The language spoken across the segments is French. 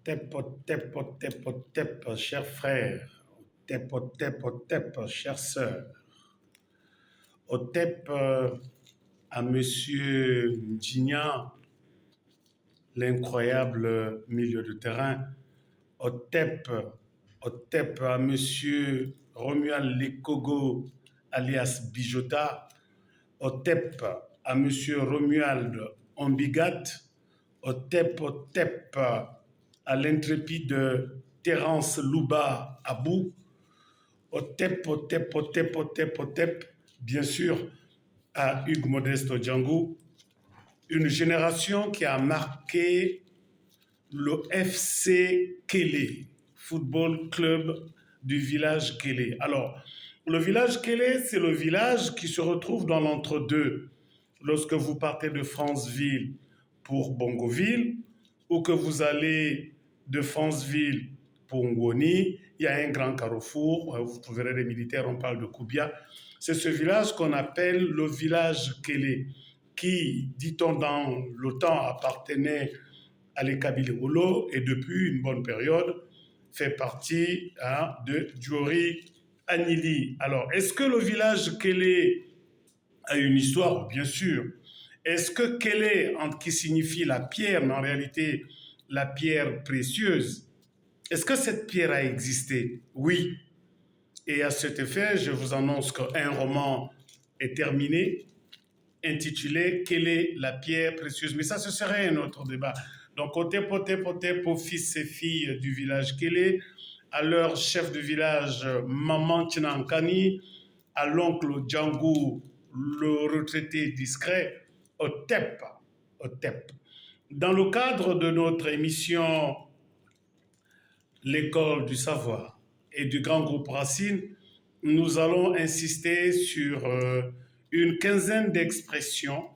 Otep, otep, otep, otep, chers frères. Otep, otep, otep, chères sœurs. Otep à Monsieur Gignan, l'incroyable milieu de terrain. Otep, otep à Monsieur Romuald Lekogo, alias Bijota. Otep à Monsieur Romuald Ambigat. Otep, otep à l'intrépide Terence Louba Abou. Otep, otep, otep, otep, otep, bien sûr, à Hugues Modeste Odjango. Une génération qui a marqué le FC Kélé, football club du village Kélé. Alors, le village Kélé, c'est le village qui se retrouve dans l'entre-deux. Lorsque vous partez de Franceville pour Bongoville, ou que vous allez de Franceville pour Ngoni, il y a un grand carrefour, vous trouverez les militaires, on parle de Koubia. C'est ce village qu'on appelle le village Kélé, qui, dit-on dans le temps, appartenait à l'Ekabili Olo et depuis une bonne période fait partie de Diori Agnili. Alors, est-ce que le village Kélé a une histoire? Bien sûr. Est-ce que Kélé, qui signifie la pierre, mais en réalité la pierre précieuse, est-ce que cette pierre a existé? Oui. Et à cet effet, je vous annonce qu'un roman est terminé, intitulé « Quelle est la pierre précieuse ?» Mais ça, ce serait un autre débat. Donc, Otep, Otep, Otep, aux fils et filles du village Kélé, à leur chef de village, Maman Tinankani, à l'oncle Djangou, le retraité discret, Otep, Otep. Dans le cadre de notre émission L'école du savoir et du grand groupe Racine, nous allons insister sur une quinzaine d'expressions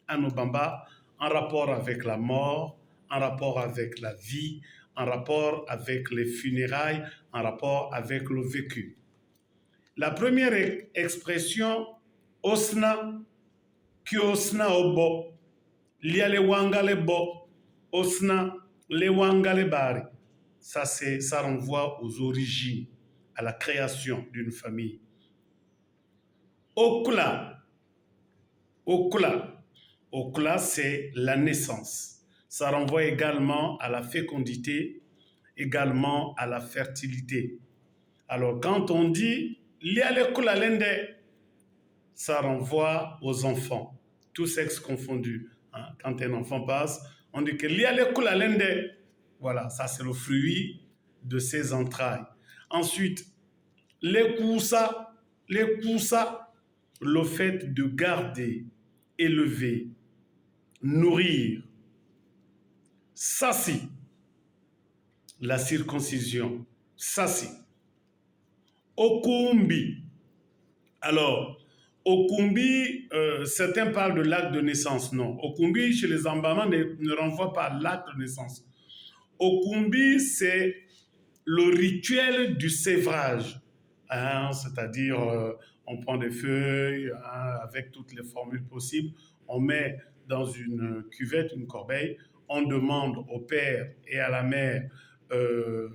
à nos bambas en rapport avec la mort, en rapport avec la vie, en rapport avec les funérailles, en rapport avec le vécu. La première expression, osna, ki osna obo, liale wangale bo, osna, le wangale bari. Ça renvoie aux origines, à la création d'une famille. Okla, okla, okla, c'est la naissance. Ça renvoie également à la fécondité, également à la fertilité. Alors, quand on dit liale kula lende, ça renvoie aux enfants, tous sexes confondus. Quand un enfant passe, on dit que liale kula lende. Voilà, ça c'est le fruit de ses entrailles. Ensuite, les koussa, le fait de garder, élever, nourrir. Sassi, la circoncision. Sassi. Okumbi. Alors, Okumbi, certains parlent de l'acte de naissance. Non, Okumbi, chez les Ambamans, ne renvoie pas à l'acte de naissance. Okumbi, c'est le rituel du sévrage, c'est-à-dire on prend des feuilles avec toutes les formules possibles, on met dans une cuvette, une corbeille, on demande au père et à la mère de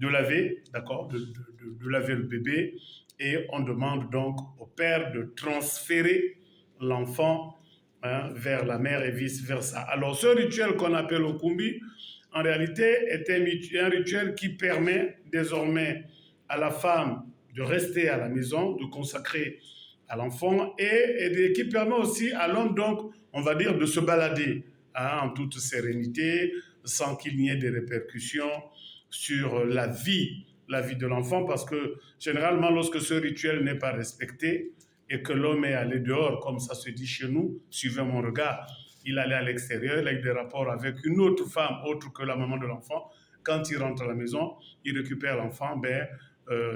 laver, d'accord, de laver le bébé, et on demande donc au père de transférer l'enfant vers la mère et vice-versa. Alors ce rituel qu'on appelle Okumbi, en réalité, est un rituel qui permet désormais à la femme de rester à la maison, de consacrer à l'enfant et qui permet aussi à l'homme, donc, on va dire, de se balader en toute sérénité, sans qu'il n'y ait des répercussions sur la vie de l'enfant, parce que généralement, lorsque ce rituel n'est pas respecté et que l'homme est allé dehors, comme ça se dit chez nous, suivez mon regard, il allait à l'extérieur, il a eu des rapports avec une autre femme autre que la maman de l'enfant. Quand il rentre à la maison, il récupère l'enfant.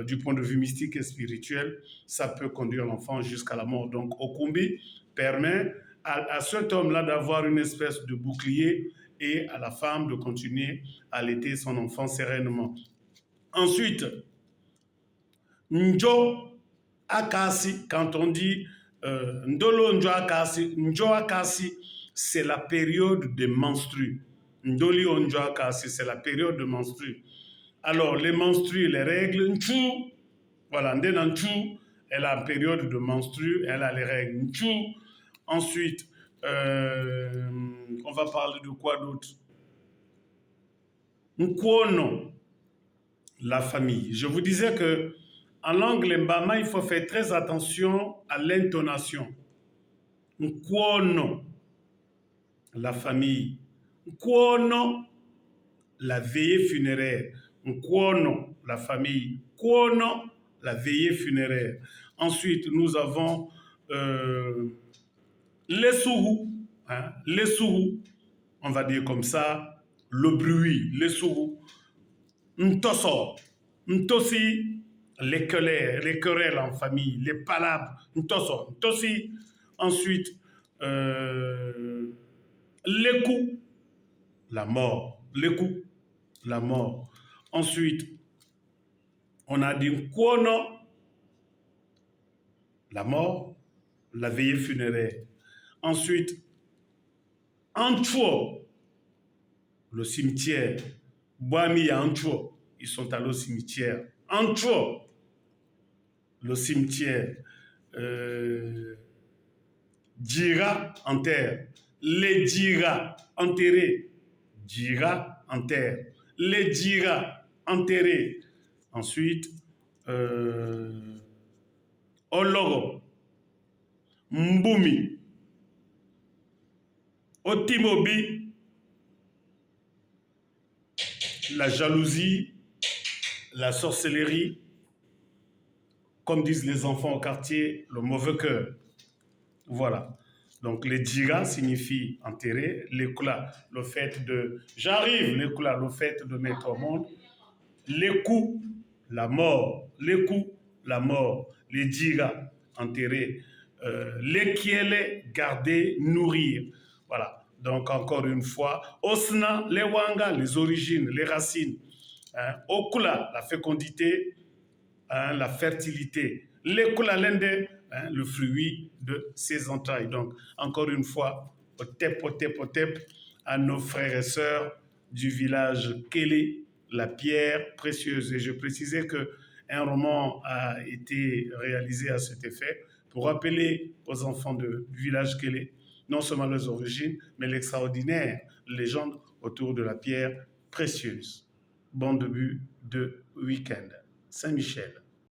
Du point de vue mystique et spirituel, ça peut conduire l'enfant jusqu'à la mort. Donc, Okumbi permet à cet homme-là d'avoir une espèce de bouclier et à la femme de continuer à allaiter son enfant sereinement. Ensuite, Njo Akasi, quand on dit Ndolo Njo Akasi, c'est la période des menstrues. Ndoli Onjoaka, c'est la période de menstru. Alors, les menstrues, les règles, Nchou, voilà, Ndena Nchou, elle a une période de menstru, elle a les règles, Nchou. Ensuite, on va parler de quoi d'autre? Nkwono, la famille. Je vous disais que en langue lembama, il faut faire très attention à l'intonation. Nkwono, la famille. Nkwono, la veillée funéraire. Nkwono, la famille. Nkwono, la veillée funéraire. Ensuite, nous avons les sourous. Hein, les sourous, on va dire comme ça, le bruit, les sourous. Ntoso, ntosi, les querelles en famille, les palabres. Ntoso, ntosi. Ensuite, les coups, la mort. Les coups, la mort. Ensuite, on a dit Nkwono, la mort, la veillée funéraire. Ensuite, Antuo, le cimetière. Boami et Antuo, ils sont allés au cimetière. Antuo, le cimetière. Djira, en terre. Les Djira, enterrés. Djira, en terre. Les Djira, enterrés. Ensuite, Ologo, Mbumi, Otimobi, la jalousie, la sorcellerie, comme disent les enfants au quartier, le mauvais cœur. Voilà. Donc les djira signifie enterrer, les kula, le fait de j'arrive, les kula, le fait de mettre au monde, les coups, la mort, les coups, la mort, les djira, enterrer, les kiele, garder, nourrir. Voilà. Donc encore une fois, osna, les wanga, les origines, les racines. Hein, okula, la fécondité, hein, la fertilité. Les kula lende, hein, le fruit de ses entrailles. Donc, encore une fois, otep, otep, otep, à nos frères et sœurs du village Kélé, la pierre précieuse. Et je précisais qu'un roman a été réalisé à cet effet pour rappeler aux enfants du village Kélé non seulement leurs origines, mais l'extraordinaire légende autour de la pierre précieuse. Bon début de week-end. Saint-Michel.